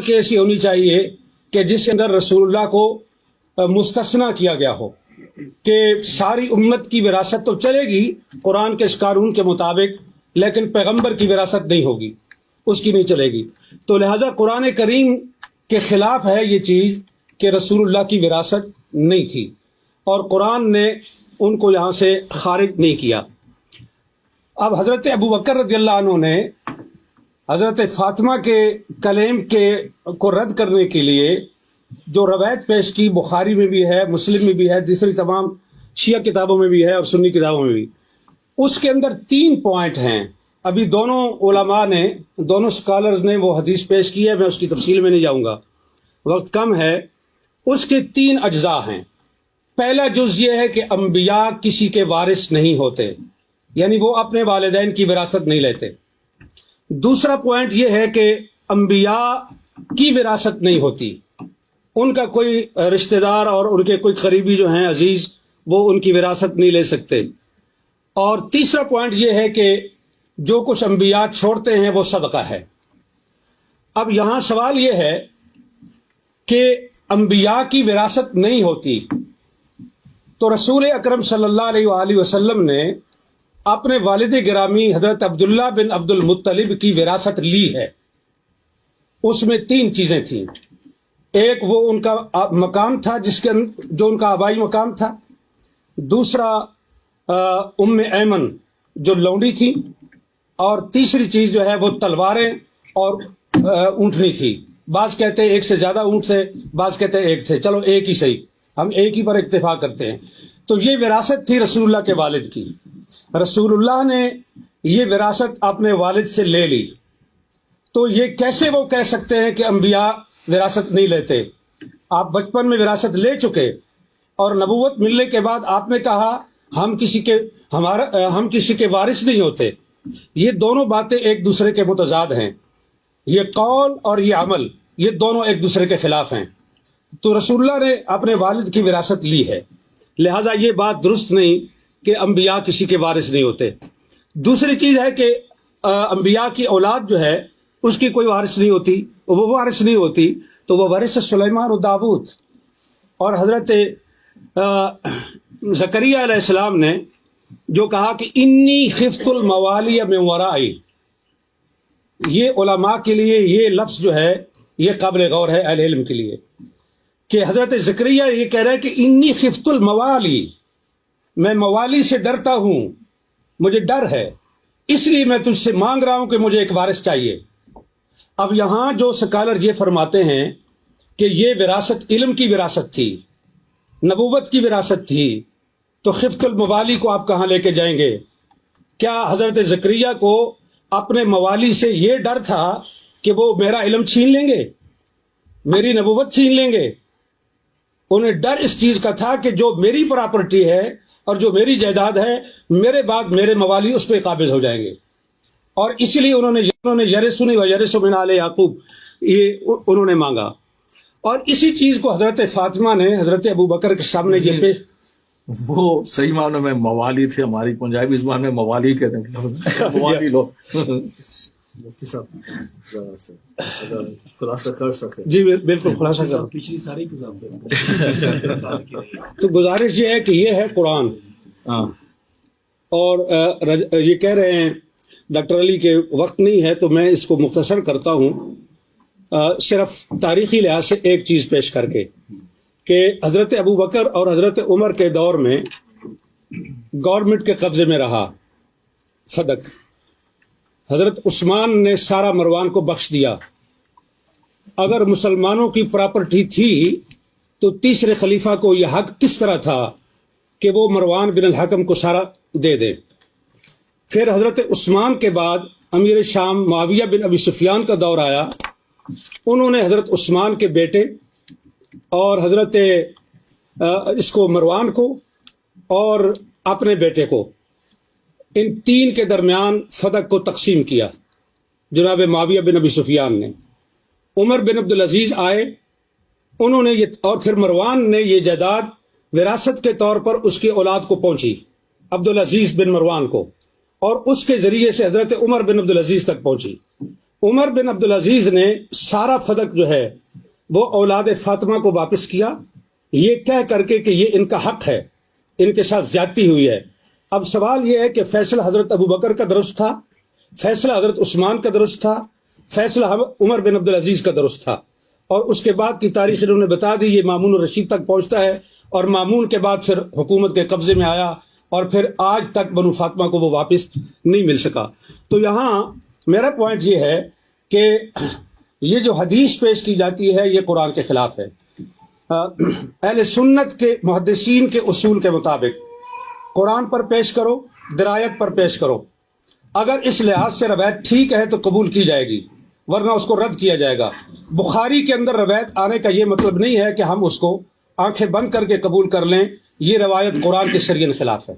کی ایسی ہونی چاہیے کہ جس کے اندر رسول اللہ کو مستثنا کیا گیا ہو کہ ساری امت کی وراثت تو چلے گی قرآن کے اس قانون کے مطابق، لیکن پیغمبر کی وراثت نہیں ہوگی، اس کی نہیں چلے گی۔ تو لہذا قرآن کریم کے خلاف ہے یہ چیز کہ رسول اللہ کی وراثت نہیں تھی، اور قرآن نے ان کو یہاں سے خارج نہیں کیا۔ اب حضرت ابو بکر رضی اللہ عنہ نے حضرت فاطمہ کے کلیم کو رد کرنے کے لیے جو روایت پیش کی، بخاری میں بھی ہے، مسلم میں بھی ہے، دوسری تمام شیعہ کتابوں میں بھی ہے اور سنی کتابوں میں بھی، اس کے اندر 3 پوائنٹ ہیں۔ ابھی دونوں علماء نے، دونوں سکالرز نے وہ حدیث پیش کی ہے، میں اس کی تفصیل میں نہیں جاؤں گا، وقت کم ہے۔ اس کے 3 اجزاء ہیں۔ پہلا جز یہ ہے کہ انبیاء کسی کے وارث نہیں ہوتے، یعنی وہ اپنے والدین کی وراثت نہیں لیتے۔ دوسرا پوائنٹ یہ ہے کہ انبیاء کی وراثت نہیں ہوتی، ان کا کوئی رشتہ دار اور ان کے کوئی قریبی جو ہیں عزیز، وہ ان کی وراثت نہیں لے سکتے۔ اور تیسرا پوائنٹ یہ ہے کہ جو کچھ انبیاء چھوڑتے ہیں وہ صدقہ ہے۔ اب یہاں سوال یہ ہے کہ انبیاء کی وراثت نہیں ہوتی، تو رسول اکرم صلی اللہ علیہ وآلہ وسلم نے اپنے والد گرامی حضرت عبداللہ بن عبد المطلب کی وراثت لی ہے۔ اس میں 3 چیزیں تھیں۔ ایک وہ ان کا مقام تھا جو ان کا آبائی مقام تھا، دوسرا ام ایمن جو لونڈی تھی، اور تیسری چیز جو ہے وہ تلواریں اور اونٹنی تھی۔ بعض کہتے ہیں ایک سے زیادہ اونٹ تھے، بعض کہتے ہیں ایک تھے، چلو ایک ہی صحیح، ہم ایک ہی پر اکتفا کرتے ہیں۔ تو یہ وراثت تھی رسول اللہ کے والد کی۔ رسول اللہ نے یہ وراثت اپنے والد سے لے لی، تو یہ کیسے وہ کہہ سکتے ہیں کہ انبیاء وراثت نہیں لیتے؟ آپ بچپن میں وراثت لے چکے، اور نبوت ملنے کے بعد آپ نے کہا ہم کسی کے وارث نہیں ہوتے۔ یہ دونوں باتیں ایک دوسرے کے متضاد ہیں، یہ قول اور یہ عمل، یہ دونوں ایک دوسرے کے خلاف ہیں۔ تو رسول اللہ نے اپنے والد کی وراثت لی ہے، لہٰذا یہ بات درست نہیں کہ انبیاء کسی کے وارث نہیں ہوتے۔ دوسری چیز ہے کہ انبیاء کی اولاد جو ہے اس کی کوئی وارث نہیں ہوتی، وہ وارث نہیں ہوتی، تو وہ وارث سلیمان و داؤد۔ اور حضرت زکریہ علیہ السلام نے جو کہا کہ انی خفت الموالی من ورائی، یہ علماء کے لیے یہ لفظ جو ہے یہ قابل غور ہے، اہل علم کے لیے، کہ حضرت زکریہ یہ کہہ رہے ہیں کہ انی خفت الموالی، میں موالی سے ڈرتا ہوں، مجھے ڈر ہے، اس لیے میں تجھ سے مانگ رہا ہوں کہ مجھے ایک وارث چاہیے۔ اب یہاں جو سکالر یہ فرماتے ہیں کہ یہ وراثت علم کی وراثت تھی، نبوت کی وراثت تھی، تو خفت الموالی کو آپ کہاں لے کے جائیں گے؟ کیا حضرت زکریہ کو اپنے موالی سے یہ ڈر تھا کہ وہ میرا علم چھین لیں گے، میری نبوت چھین لیں گے؟ انہیں ڈر اس چیز کا تھا کہ جو میری پراپرٹی ہے اور جو میری جائیداد ہے، میرے بعد میرے موالی اس پہ قابض ہو جائیں گے، اور اسی لیے انہوں نے یرثنی و یرث من آل یعقوب یہ انہوں نے مانگا۔ اور اسی چیز کو حضرت فاطمہ نے حضرت ابو بکر کے سامنے یہ پیش، وہ صحیح معنوں میں موالی تھے، ہماری پنجابی زبان میں موالی کہتے ہیں، موالی لو۔ مفتی صاحب ذرا سے اگر خلاصہ کر سکے۔ جی بالکل خلاصہ کر۔ پچھلی ساری کتاب تو گزارش یہ ہے کہ یہ ہے قرآن، اور یہ کہہ رہے ہیں ڈاکٹر علی کے وقت نہیں ہے تو میں اس کو مختصر کرتا ہوں، صرف تاریخی لحاظ سے ایک چیز پیش کر کے، کہ حضرت ابو بکر اور حضرت عمر کے دور میں گورنمنٹ کے قبضے میں رہا فدق۔ حضرت عثمان نے سارا مروان کو بخش دیا۔ اگر مسلمانوں کی پراپرٹی تھی تو تیسرے خلیفہ کو یہ حق کس طرح تھا کہ وہ مروان بن الحکم کو سارا دے دے؟ پھر حضرت عثمان کے بعد امیر شام معاویہ بن ابی سفیان کا دور آیا، انہوں نے حضرت عثمان کے بیٹے اور حضرت مروان کو اور اپنے بیٹے کو، ان 3 کے درمیان فدق کو تقسیم کیا جناب معاویہ بن ابی سفیان نے۔ عمر بن عبدالعزیز آئے، انہوں نے اور پھر مروان نے یہ جائیداد وراثت کے طور پر اس کی اولاد کو پہنچی، عبدالعزیز بن مروان کو، اور اس کے ذریعے سے حضرت عمر بن عبدالعزیز تک پہنچی۔ عمر بن عبدالعزیز نے سارا فدق جو ہے وہ اولاد فاطمہ کو واپس کیا، یہ کہہ کر کے کہ یہ ان کا حق ہے، ان کے ساتھ زیادتی ہوئی ہے۔ اب سوال یہ ہے کہ فیصلہ حضرت ابو بکر کا درست تھا، فیصلہ حضرت عثمان کا درست تھا، فیصلہ عمر بن عبدالعزیز کا درست تھا، اور اس کے بعد کی تاریخ انہوں نے بتا دی، یہ مامون الرشید تک پہنچتا ہے، اور مامون کے بعد پھر حکومت کے قبضے میں آیا، اور پھر آج تک بنو فاطمہ کو وہ واپس نہیں مل سکا۔ تو یہاں میرا پوائنٹ یہ ہے کہ یہ جو حدیث پیش کی جاتی ہے یہ قرآن کے خلاف ہے۔ اہل سنت کے محدثین کے اصول کے مطابق قرآن پر پیش کرو، درایت پر پیش کرو، اگر اس لحاظ سے روایت ٹھیک ہے تو قبول کی جائے گی، ورنہ اس کو رد کیا جائے گا۔ بخاری کے اندر روایت آنے کا یہ مطلب نہیں ہے کہ ہم اس کو آنکھیں بند کر کے قبول کر لیں، یہ روایت قرآن کے شریعت خلاف ہے۔